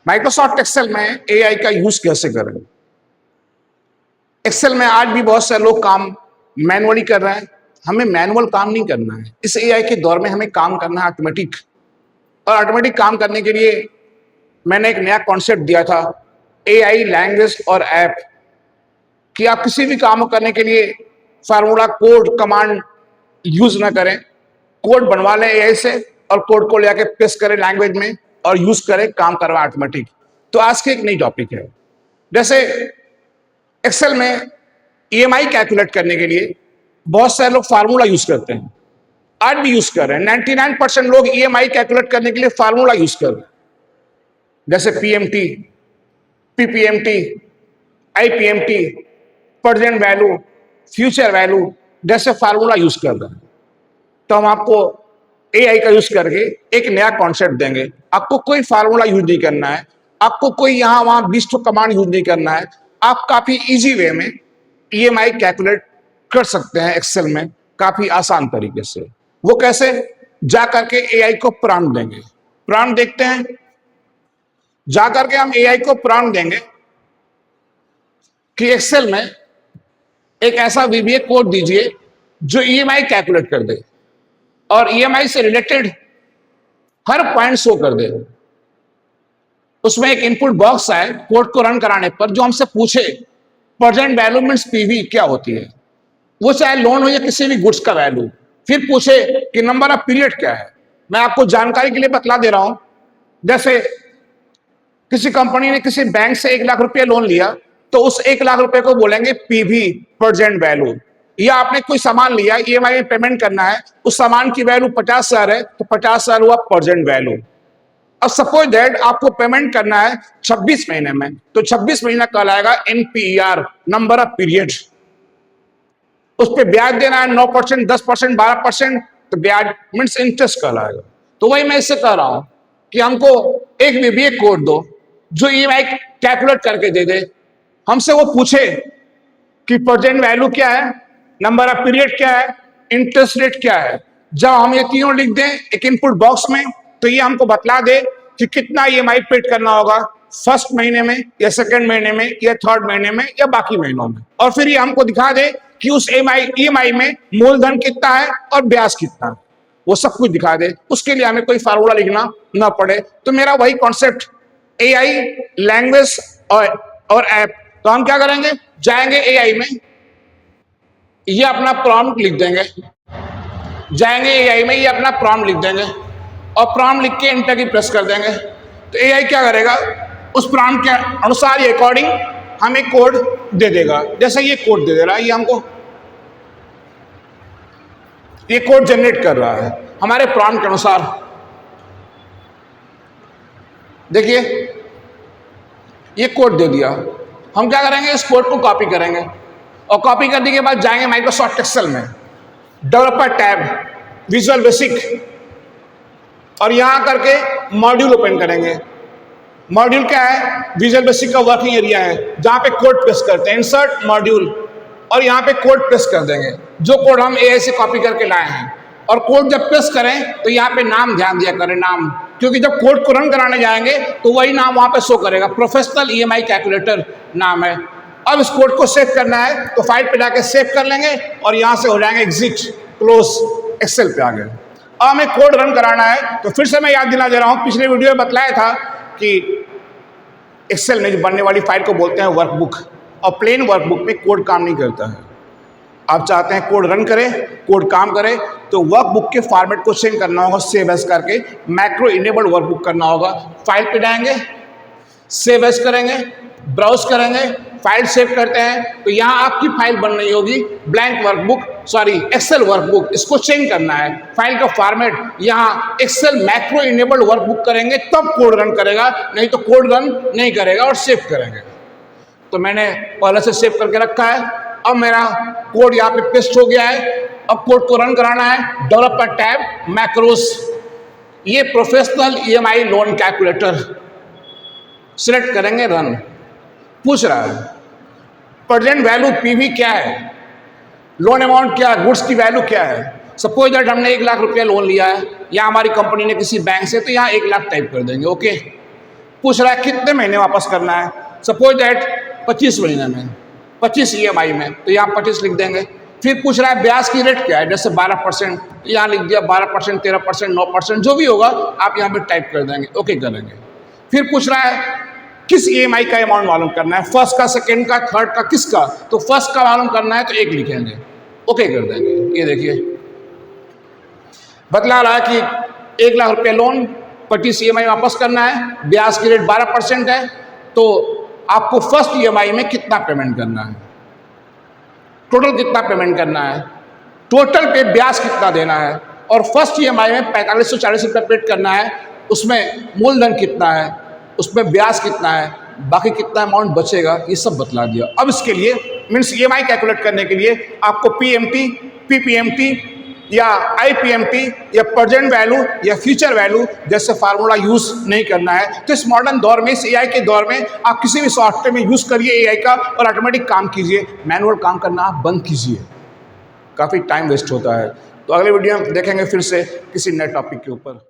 Microsoft Excel में AI का use कैसे करें। एक्सेल में आज भी बहुत से लोग काम मैनुअली कर रहे हैं। हमें मैनुअल काम नहीं करना है। इस एआई के दौर में हमें काम करना है ऑटोमेटिक। और ऑटोमेटिक काम करने के लिए मैंने एक नया कॉन्सेप्ट दिया था, एआई लैंग्वेज और ऐप, कि आप किसी भी काम को करने के लिए फार्मूला कोड कमांड यूज ना करें, कोड बनवा लें एआई से और कोड को लेकर पेस्ट करें लैंग्वेज में और यूज करें, काम करवा ऑटोमेटिक। तो आज की एक नई टॉपिक है, जैसे एक्सेल में ईएमआई कैलकुलेट करने के लिए बहुत सारे लोग फार्मूला यूज करते हैं, आज भी यूज कर रहे हैं। 99% लोग ईएमआई कैलकुलेट करने के लिए फार्मूला यूज कर रहे हैं, जैसे PMT, PPMT, IPMT, present value, future value जैसे फार्मूला यूज कर रहे हैं। तो हम आपको एआई का यूज करके एक नया कॉन्सेप्ट देंगे। आपको कोई फार्मूला यूज नहीं करना है, आपको कोई यहां वहां 20 कमांड यूज नहीं करना है। आप काफी इजी वे में ईएमआई कैलकुलेट कर सकते हैं एक्सेल में, काफी आसान तरीके से। वो कैसे? जा करके एआई को प्रॉम्प्ट देंगे। प्रॉम्प्ट देखते हैं, जा करके हम एआई को प्रॉम्प्ट देंगे कि एक्सेल में एक ऐसा वीबीए कोड दीजिए जो ईएमआई कैलकुलेट कर दे और ईएमआई से रिलेटेड हर पॉइंट शो कर दे। उसमें एक इनपुट बॉक्स है कोड को रन कराने पर, जो हमसे पूछे प्रेजेंट वैल्यू मींस पीवी क्या होती है, वो चाहे लोन हो या किसी भी गुड्स का वैल्यू। फिर पूछे कि नंबर ऑफ पीरियड क्या है। मैं आपको जानकारी के लिए बतला दे रहा हूं, जैसे किसी कंपनी ने किसी बैंक से 1 लाख रुपया लोन लिया तो उस 1 लाख रुपए को बोलेंगे पीवी, प्रेजेंट वैल्यू। या आपने कोई सामान लिया, ईएमआई में पेमेंट करना है, उस सामान की वैल्यू 50,000 है तो 50,000 हुआ प्रेजेंट वैल्यू। अब सपोज दैट आपको पेमेंट करना है 26 महीने में, तो 26 महीना कहलाएगा एनपीईआर, नंबर ऑफ पीरियड। उस पर ब्याज देना है 9%, 10%, 12%, तो ब्याज मीन्स इंटरेस्ट कहलाएगा। तो वही मैं इससे कह रहा हूं कि हमको एक वीबीए कोड दो जो ईएमआई कैलकुलेट करके दे दे। हमसे वो पूछे कि प्रेजेंट वैल्यू क्या है, नंबर ऑफ पीरियड क्या है, इंटरेस्ट रेट क्या है। जब हम ये तीनों लिख दें एक इनपुट बॉक्स में, तो ये हमको बतला दे कि कितना ईएमआई पेड करना होगा, फर्स्ट महीने में या सेकंड महीने में या थर्ड महीने में या बाकी महीनों में। और फिर ये हमको दिखा दे कि उस ईएमआई में मूलधन कितना है और ब्याज कितना है, वो सब कुछ दिखा दे। उसके लिए हमें कोई फार्मूला लिखना ना पड़े। तो मेरा वही कॉन्सेप्ट, एआई लैंग्वेज और ऐप। तो हम क्या करेंगे, जाएंगे एआई में, ये अपना प्रॉम्प्ट लिख देंगे, जाएंगे एआई में, ये अपना प्रॉम्प्ट लिख देंगे और प्रॉम्प्ट लिख के एंटर की प्रेस कर देंगे। तो एआई क्या करेगा, उस प्रॉम्प्ट के अनुसार ये अकॉर्डिंग हमें कोड दे देगा। जैसे ये कोड दे दे रहा है, ये हमको ये कोड जनरेट कर रहा है हमारे प्रॉम्प्ट के अनुसार। देखिए ये कोड दे दिया। हम क्या करेंगे, इस कोड को कॉपी करेंगे और कॉपी करने के बाद जाएंगे माइक्रोसॉफ्ट एक्सेल में, डेवलपर टैब, विजुअल बेसिक, और यहां करके मॉड्यूल ओपन करेंगे। मॉड्यूल क्या है, विजुअल बेसिक का वर्किंग एरिया है, जहां पे कोड पेस्ट करते हैं, इंसर्ट मॉड्यूल, और यहां पे कोड पेस्ट कर देंगे जो कोड हम एआई से कॉपी करके लाए हैं। और कोड जब पेस्ट करें तो यहाँ पे नाम ध्यान दिया करें, नाम, क्योंकि जब कोड को रन कराने जाएंगे तो वही नाम वहां पे शो करेगा, प्रोफेशनल ईएमआई कैलकुलेटर नाम है। अब इस कोड को सेव करना है तो फाइल पे जाके सेव कर लेंगे और यहां से हो जाएंगे एग्जिट, क्लोज, एक्सेल पे आ गए। अब हमें कोड रन कराना है तो फिर से मैं याद दिला दे रहा हूं, पिछले वीडियो में बताया था कि एक्सेल में जो बनने वाली फाइल को बोलते हैं वर्कबुक, और प्लेन वर्कबुक में कोड काम नहीं करता है। आप चाहते हैं कोड रन करे, कोड काम करे, तो वर्कबुक के फॉर्मेट को चेंज करना होगा, सेव एज करके मैक्रो इनेबल्ड वर्कबुक करना होगा। फाइल पे जाएंगे, सेव एज करेंगे, ब्राउज करेंगे, फाइल सेव करते हैं तो यहाँ आपकी फाइल बन रही होगी blank workbook, sorry excel workbook. इसको चेंज करना है, फाइल का फॉर्मेट यहाँ एक्सेल मैक्रो इनेबल्ड वर्कबुक करेंगे तब कोड रन करेगा, नहीं तो कोड रन नहीं करेगा। और सेव करेंगे, तो मैंने पहले से सेव करके रखा है। अब मेरा कोड यहाँ पे पेस्ट हो गया है। अब कोड को रन कराना है, डेवलपर टैब, मैक्रोस, ये professional EMI loan calculator select करेंगे, रन। पूछ रहा है प्रेजेंट वैल्यू पीवी क्या है, लोन अमाउंट क्या है, गुड्स की वैल्यू क्या है। सपोज दैट हमने 1 लाख रुपया लोन लिया है या हमारी कंपनी ने किसी बैंक से, तो यहाँ 1 लाख टाइप कर देंगे, ओके। पूछ रहा है कितने महीने वापस करना है, सपोज दैट 25 महीने में, 25 EMI में, तो यहाँ 25 लिख देंगे। फिर पूछ रहा है ब्याज की रेट क्या है, जैसे 12%, यहाँ लिख दिया 12%, 13%, 9%, जो भी होगा आप यहाँ पे टाइप कर देंगे, ओके करेंगे। फिर पूछ रहा है किस EMI का अमाउंट मालूम करना है, फर्स्ट का, सेकेंड का, थर्ड का, किसका, तो फर्स्ट का मालूम करना है तो 1 लिखेंगे, ओके कर देंगे। ये देखिए बतला रहा है कि 1 लाख रुपये लोन, 25 EMI वापस करना है, ब्याज की रेट 12% है, तो आपको फर्स्ट EMI में कितना पेमेंट करना है, टोटल कितना पेमेंट करना है, टोटल पे ब्याज कितना देना है, और फर्स्ट EMI में 4540 रुपये पेड करना है, उसमें मूलधन कितना है, उसमें ब्याज कितना है, बाकी कितना अमाउंट बचेगा, ये सब बतला दिया। अब इसके लिए मीन्स EMI कैलकुलेट करने के लिए आपको PMT, PPMT या IPMT या प्रेजेंट वैल्यू या फ्यूचर वैल्यू जैसे फार्मूला यूज नहीं करना है। तो इस मॉडर्न दौर में, इस AI के दौर में आप किसी भी सॉफ्टवेयर में यूज करिए AI का और ऑटोमेटिक काम कीजिए, मैनुअल काम करना आप बंद कीजिए, काफ़ी टाइम वेस्ट होता है। तो अगले वीडियो में देखेंगे फिर से किसी नए टॉपिक के ऊपर।